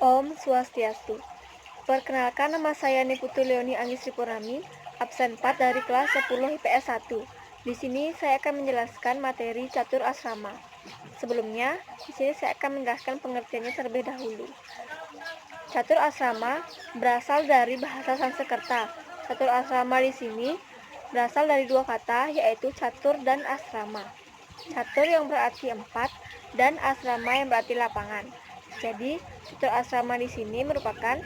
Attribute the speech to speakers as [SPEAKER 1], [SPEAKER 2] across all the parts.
[SPEAKER 1] Om Swastiastu. Perkenalkan, nama saya Niputu Leoni Anggisri Purnami, absen 4 dari kelas 10 IPS 1. Di sini saya akan menjelaskan materi catur asrama. Sebelumnya, di sini saya akan menjelaskan pengertiannya terlebih dahulu. Catur asrama berasal dari bahasa Sanskerta. Catur asrama di sini berasal dari dua kata, yaitu catur dan asrama. Catur yang berarti 4 dan asrama yang berarti lapangan. Jadi, catur asrama di sini merupakan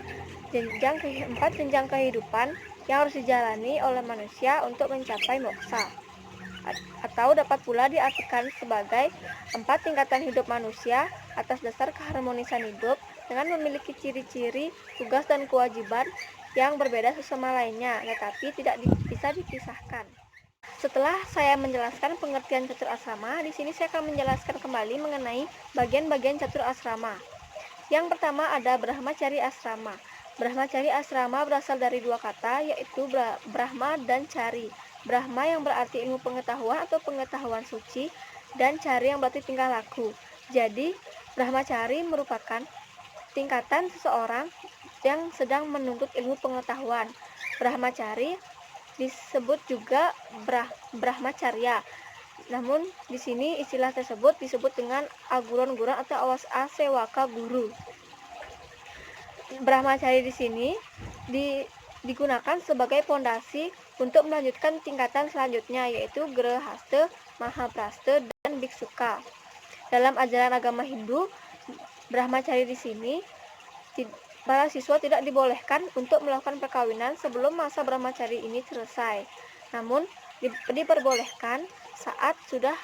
[SPEAKER 1] empat jenjang kehidupan yang harus dijalani oleh manusia untuk mencapai moksa. Atau dapat pula diartikan sebagai 4 tingkatan hidup manusia atas dasar keharmonisan hidup dengan memiliki ciri-ciri, tugas, dan kewajiban yang berbeda sesama lainnya, tetapi tidak bisa dipisahkan. Setelah saya menjelaskan pengertian catur asrama, di sini saya akan menjelaskan kembali mengenai bagian-bagian catur asrama. Yang pertama ada Brahmacari asrama. Brahmacari asrama berasal dari dua kata, yaitu Brahma dan Cari. Brahma yang berarti ilmu pengetahuan atau pengetahuan suci, dan Cari yang berarti tingkah laku. Jadi, Brahmacari merupakan tingkatan seseorang yang sedang menuntut ilmu pengetahuan. Brahmacari disebut juga Brahmacarya. Namun di sini istilah tersebut disebut dengan aguron-guron atau asewaka guru. Brahmacari di sini digunakan sebagai pondasi untuk melanjutkan tingkatan selanjutnya, yaitu Grehasta, Mahaprasta, dan Biksuka. Dalam ajaran agama Hindu, Brahmacari di sini para siswa tidak dibolehkan untuk melakukan perkawinan sebelum masa Brahmacari ini selesai. Namun diperbolehkan saat sudah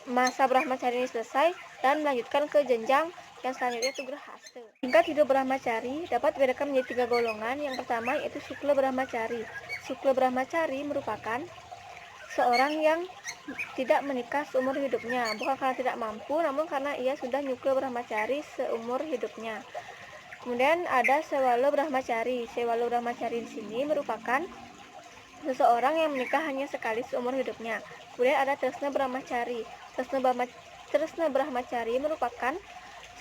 [SPEAKER 1] masa Brahmacari ini selesai dan melanjutkan ke jenjang yang selanjutnya itu Grahasta. Tingkat hidup Brahmacari dapat dibedakan menjadi 3 golongan. Yang pertama yaitu Sukla Brahmacari. Sukla Brahmacari merupakan seorang yang tidak menikah seumur hidupnya, bukan karena tidak mampu, namun karena ia sudah Nyukla Brahmacari seumur hidupnya. Kemudian ada Sewala Brahmacari. Sewala Brahmacari di sini merupakan seseorang yang menikah hanya sekali seumur hidupnya. Kemudian ada Tresna Brahmacari. Tresna Brahmacari merupakan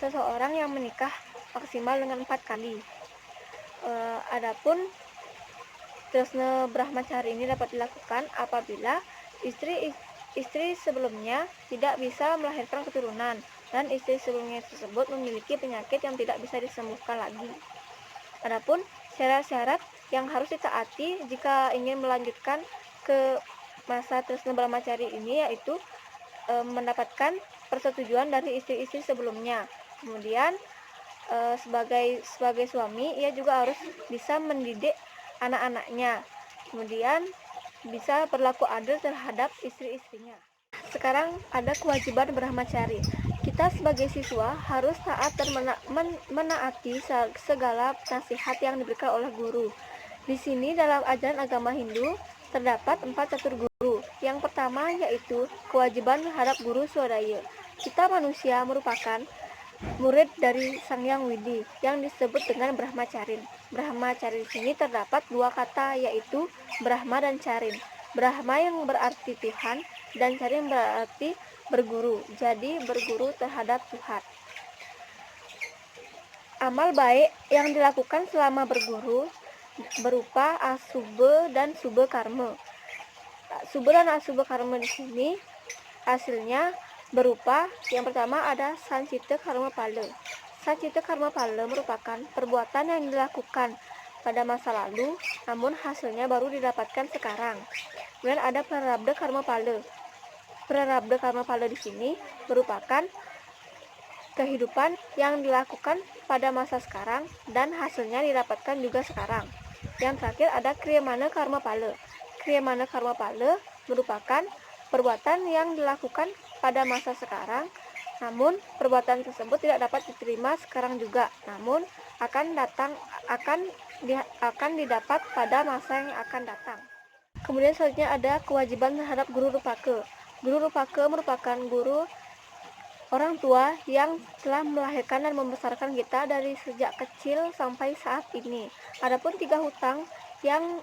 [SPEAKER 1] seseorang yang menikah maksimal dengan 4 kali. Adapun Tresna Brahmacari ini dapat dilakukan apabila istri sebelumnya tidak bisa melahirkan keturunan dan istri sebelumnya tersebut memiliki penyakit yang tidak bisa disembuhkan lagi. Adapun syarat-syarat yang harus ditaati jika ingin melanjutkan ke masa Tresna Brahmacari ini yaitu mendapatkan persetujuan dari istri-istri sebelumnya. Kemudian sebagai suami ia juga harus bisa mendidik anak-anaknya. Kemudian bisa berlaku adil terhadap istri-istrinya. Sekarang ada kewajiban Brahmacari. Kita sebagai siswa harus taat dan menaati segala nasihat yang diberikan oleh guru. Di sini dalam ajaran agama Hindu terdapat 4 catur guru. Yang pertama yaitu kewajiban terhadap guru swadaya. Kita manusia merupakan murid dari Sang Hyang Widi yang disebut dengan Brahmacarin. Brahmacari di sini terdapat 2 kata yaitu Brahma dan Carin. Brahma yang berarti Tuhan dan Carin berarti berguru. Jadi berguru terhadap Tuhan. Amal baik yang dilakukan selama berguru berupa asubha dan subha karma. Subha dan asubha karma di sini hasilnya berupa yang pertama ada sancita karma pala. Sancita karma pala merupakan perbuatan yang dilakukan pada masa lalu namun hasilnya baru didapatkan sekarang. Kemudian ada prarabdha karma pala. Prarabdha karma pala di sini merupakan kehidupan yang dilakukan pada masa sekarang dan hasilnya didapatkan juga sekarang. Yang terakhir ada kriyamana karma pala. Kriyamana karma pala merupakan perbuatan yang dilakukan pada masa sekarang, namun perbuatan tersebut tidak dapat diterima sekarang juga, namun akan didapat pada masa yang akan datang. Kemudian selanjutnya ada kewajiban terhadap guru rupaka. Guru rupaka merupakan guru orang tua yang telah melahirkan dan membesarkan kita dari sejak kecil sampai saat ini. Adapun 3 hutang yang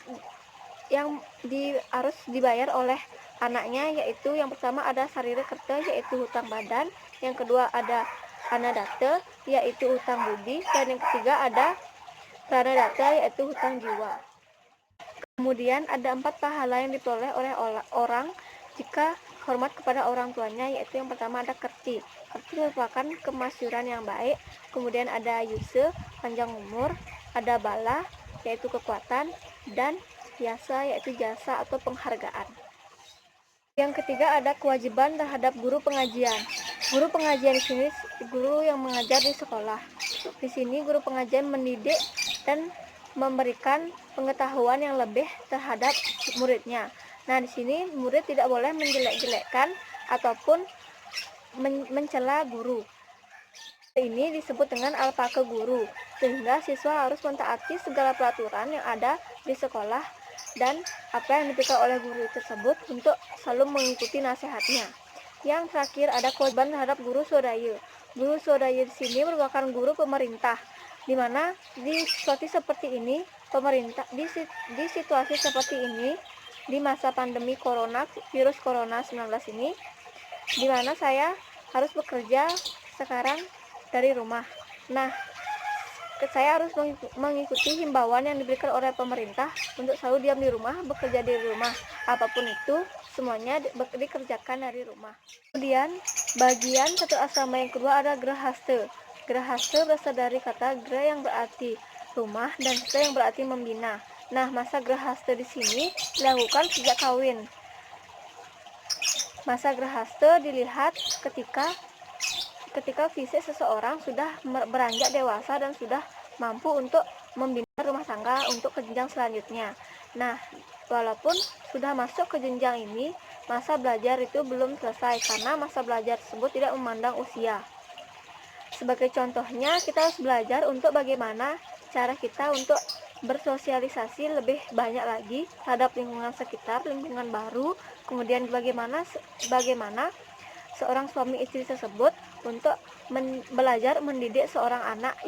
[SPEAKER 1] harus dibayar oleh anaknya yaitu yang pertama ada sarira kerta yaitu hutang badan, yang kedua ada anadata, yaitu hutang budi, dan yang ketiga ada pranadata, yaitu hutang jiwa. Kemudian ada 4 pahala yang diperoleh oleh orang jika hormat kepada orang tuanya, yaitu yang pertama ada kerti. Kerti merupakan kemasyuran yang baik. Kemudian ada yuse, panjang umur. Ada bala, yaitu kekuatan. Dan jasa, yaitu jasa atau penghargaan. Yang ketiga ada kewajiban terhadap guru pengajian. Guru pengajian di sini guru yang mengajar di sekolah. Di sini guru pengajian mendidik dan memberikan pengetahuan yang lebih terhadap muridnya. Nah, di sini murid tidak boleh menjelek-jelekkan ataupun mencela guru. Ini disebut dengan alpaka guru, sehingga siswa harus mentaati segala peraturan yang ada di sekolah dan apa yang diberikan oleh guru tersebut untuk selalu mengikuti nasihatnya. Yang terakhir ada kewajiban terhadap guru swadaya. Guru swadaya di sini merupakan guru pemerintah, di mana di situasi seperti ini pemerintah di situasi seperti ini di masa pandemi virus corona 19 ini, di mana saya harus bekerja sekarang dari rumah. Nah, saya harus mengikuti himbauan yang diberikan oleh pemerintah untuk selalu diam di rumah, bekerja di rumah. Apapun itu, semuanya dikerjakan dari rumah. Kemudian, bagian satu asrama yang kedua ada grahaste. Grahaste berasal dari kata gra yang berarti rumah dan ste yang berarti membina. Nah, masa grahaste di sini dilakukan sejak kawin. Masa grahaste dilihat ketika fisik seseorang sudah beranjak dewasa dan sudah mampu untuk membina rumah tangga untuk ke jenjang selanjutnya. Nah, walaupun sudah masuk ke jenjang ini, masa belajar itu belum selesai karena masa belajar tersebut tidak memandang usia. Sebagai contohnya, kita harus belajar untuk bagaimana cara kita untuk bersosialisasi lebih banyak lagi terhadap lingkungan sekitar, lingkungan baru, kemudian bagaimana seorang suami istri tersebut untuk belajar mendidik seorang anak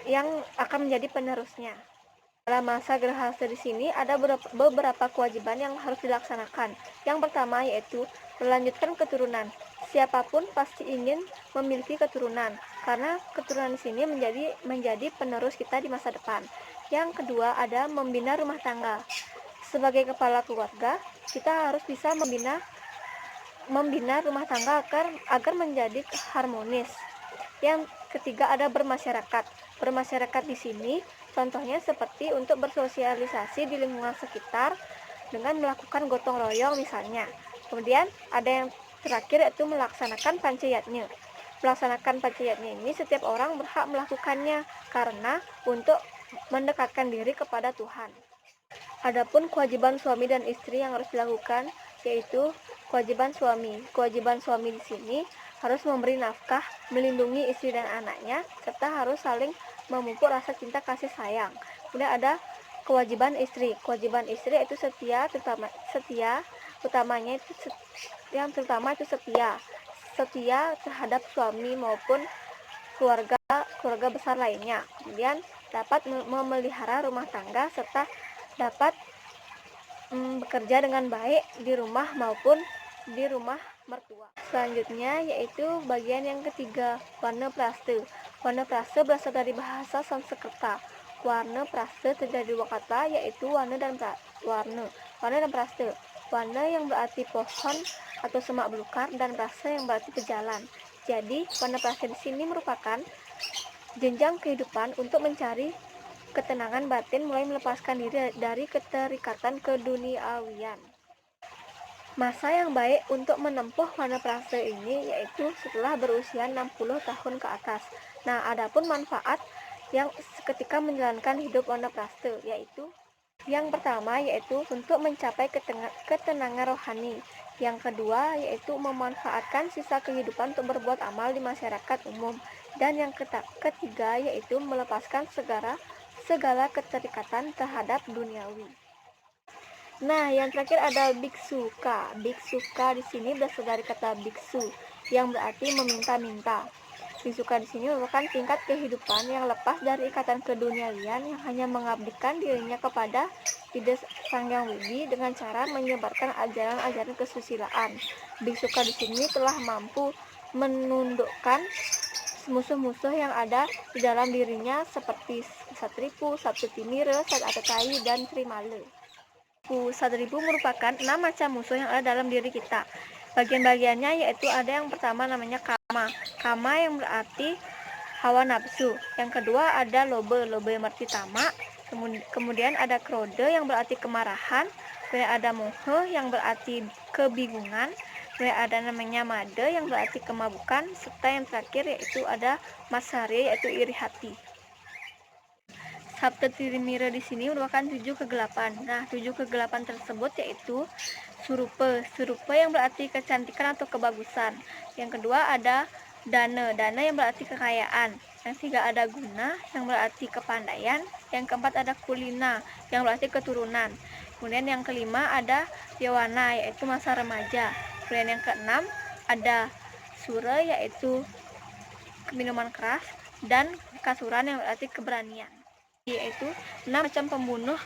[SPEAKER 1] yang akan menjadi penerusnya. Dalam masa grahasta di sini ada beberapa kewajiban yang harus dilaksanakan. Yang pertama yaitu melanjutkan keturunan. Siapapun pasti ingin memiliki keturunan karena keturunan di sini menjadi penerus kita di masa depan. Yang kedua ada membina rumah tangga. Sebagai kepala keluarga, kita harus bisa membina rumah tangga agar menjadi harmonis. Yang ketiga ada bermasyarakat. Bermasyarakat di sini contohnya seperti untuk bersosialisasi di lingkungan sekitar dengan melakukan gotong royong misalnya. Kemudian ada yang terakhir yaitu melaksanakan pancayatnya. Melaksanakan pancayatnya ini setiap orang berhak melakukannya karena untuk mendekatkan diri kepada Tuhan. Adapun kewajiban suami dan istri yang harus dilakukan yaitu kewajiban suami. Kewajiban suami di sini harus memberi nafkah, melindungi istri dan anaknya, serta harus saling memupuk rasa cinta kasih sayang. Kemudian ada kewajiban istri. Kewajiban istri itu setia, utamanya itu yang terutama itu setia terhadap suami maupun keluarga besar lainnya. Kemudian dapat memelihara rumah tangga serta dapat bekerja dengan baik di rumah maupun di rumah mertua. Selanjutnya yaitu bagian yang ketiga, warna praste. Warna praste berasal dari bahasa Sanskerta. Warna praste terdiri dua kata yaitu warna dan praste. Warna yang berarti pohon atau semak belukar dan praste yang berarti pejalan. Jadi warna praste di sini merupakan jenjang kehidupan untuk mencari ketenangan batin mulai melepaskan diri dari keterikatan keduniawian. Masa yang baik untuk menempuh warna praste ini yaitu setelah berusia 60 tahun ke atas. Nah, adapun manfaat yang ketika menjalankan hidup warna praste yaitu yang pertama yaitu untuk mencapai ketenangan rohani. Yang kedua yaitu memanfaatkan sisa kehidupan untuk berbuat amal di masyarakat umum. Dan yang ketiga yaitu melepaskan segala keterikatan terhadap duniawi. Nah, yang terakhir ada biksuka. Biksuka di sini berasal dari kata biksu yang berarti meminta-minta. Biksuka di sini merupakan tingkat kehidupan yang lepas dari ikatan keduniawian yang hanya mengabdikan dirinya kepada Ide Sang Hyang Widi dengan cara menyebarkan ajaran-ajaran kesusilaan. Biksuka di sini telah mampu menundukkan musuh-musuh yang ada di dalam dirinya seperti Satripu, Saptutimira, Satatai, dan Trimale. Satripu merupakan 6 macam musuh yang ada dalam diri kita. Bagian-bagiannya yaitu ada yang pertama namanya kama. Kama yang berarti hawa nafsu. Yang kedua ada lobe. Lobe yang berarti tamak. Kemudian ada krode yang berarti kemarahan. Kemudian ada mohe yang berarti kebingungan. Kemudian ada namanya made yang berarti kemabukan. Serta yang terakhir yaitu ada masari yaitu iri hati. Saptatimira di sini merupakan 7 kegelapan. Nah, 7 kegelapan tersebut yaitu surupa. Surupa yang berarti kecantikan atau kebagusan. Yang kedua ada dana. Dana yang berarti kekayaan. Yang ketiga ada guna yang berarti kepandaian. Yang keempat ada kulina yang berarti keturunan. Kemudian yang kelima ada yawana yaitu masa remaja. Kemudian yang keenam ada sura yaitu minuman keras dan kasuran yang berarti keberanian. Yaitu 6 macam pembunuh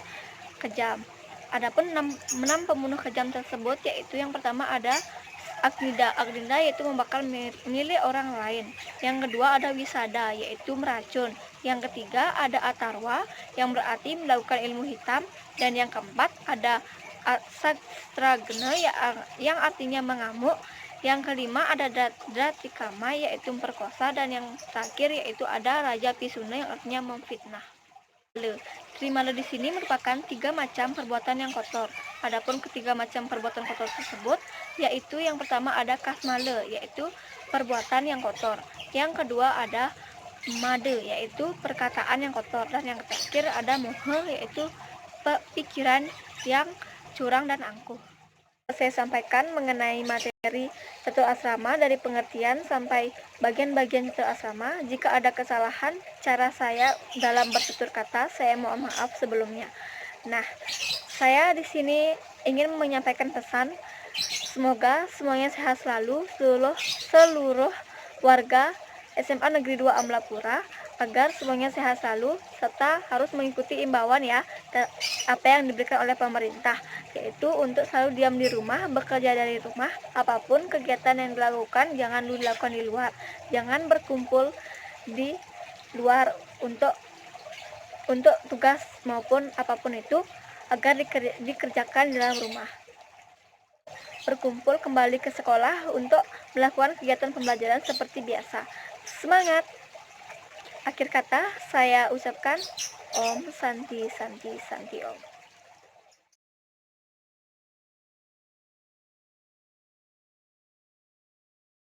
[SPEAKER 1] kejam. Adapun 6 pembunuh kejam tersebut yaitu yang pertama ada Agnida. Agnida yaitu membakar milik orang lain. Yang kedua ada Wisada yaitu meracun. Yang ketiga ada Atarwa yang berarti melakukan ilmu hitam. Dan yang keempat ada Sastragna yang artinya mengamuk. Yang kelima ada Dratikama yaitu memperkosa. Dan yang terakhir yaitu ada Raja Pisuna yang artinya memfitnah. Trimala di sini merupakan 3 macam perbuatan yang kotor. Adapun ketiga macam perbuatan kotor tersebut yaitu yang pertama ada kasmale yaitu perbuatan yang kotor. Yang kedua ada made yaitu perkataan yang kotor, dan yang terakhir ada mohe yaitu pikiran yang curang dan angkuh. Saya sampaikan mengenai materi catur asrama dari pengertian sampai bagian-bagian catur asrama. Jika ada kesalahan cara saya dalam bertutur kata, saya mohon maaf sebelumnya. Nah, saya di sini ingin menyampaikan pesan, semoga semuanya sehat selalu, seluruh warga SMA Negeri 2 Amlapura, agar semuanya sehat selalu, serta harus mengikuti imbauan ya, apa yang diberikan oleh pemerintah, yaitu untuk selalu diam di rumah, bekerja dari rumah. Apapun kegiatan yang dilakukan jangan dilakukan di luar, jangan berkumpul di luar untuk tugas maupun apapun itu, agar dikerjakan di dalam rumah. Berkumpul kembali ke sekolah untuk melakukan kegiatan pembelajaran seperti biasa. Semangat! Akhir kata saya ucapkan Om Santi Santi Santi Om.